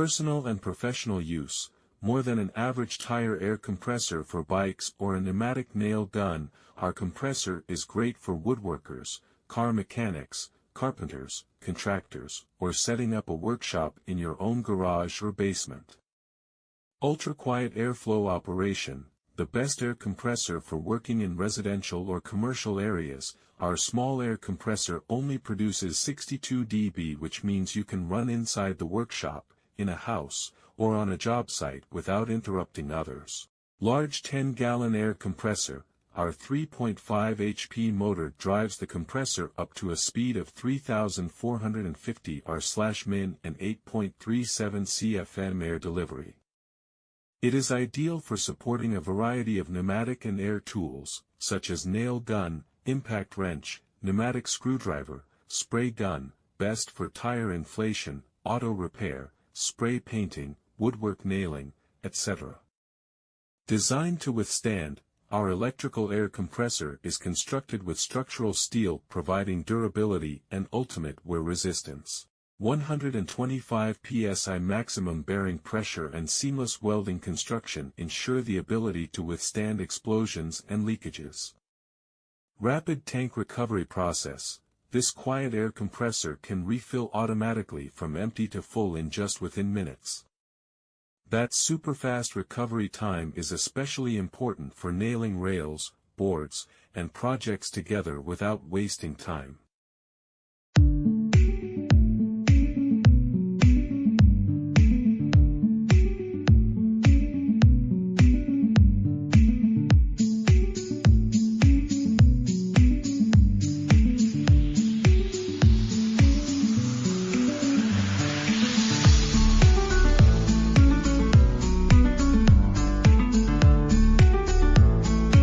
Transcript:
Personal and professional use. More than an average tire air compressor for bikes or a pneumatic nail gun, our compressor is great for woodworkers, car mechanics, carpenters, contractors, or setting up a workshop in your own garage or basement. Ultra-quiet airflow operation. The best air compressor for working in residential or commercial areas. Our small air compressor only produces 62 dB, which means you can run inside the workshop, in a house, or on a job site without interrupting others. Large 10-gallon air compressor. Our 3.5 HP motor drives the compressor up to a speed of 3,450 R/min and 8.37 CFM air delivery. It is ideal for supporting a variety of pneumatic and air tools, such as nail gun, impact wrench, pneumatic screwdriver, spray gun, best for tire inflation, auto repair, spray painting, woodwork nailing, etc. Designed to withstand, our electrical air compressor is constructed with structural steel providing durability and ultimate wear resistance. 125 psi maximum bearing pressure and seamless welding construction ensure the ability to withstand explosions and leakages. Rapid tank recovery process. This quiet air compressor can refill automatically from empty to full in just within minutes. That super-fast recovery time is especially important for nailing rails, boards, and projects together without wasting time.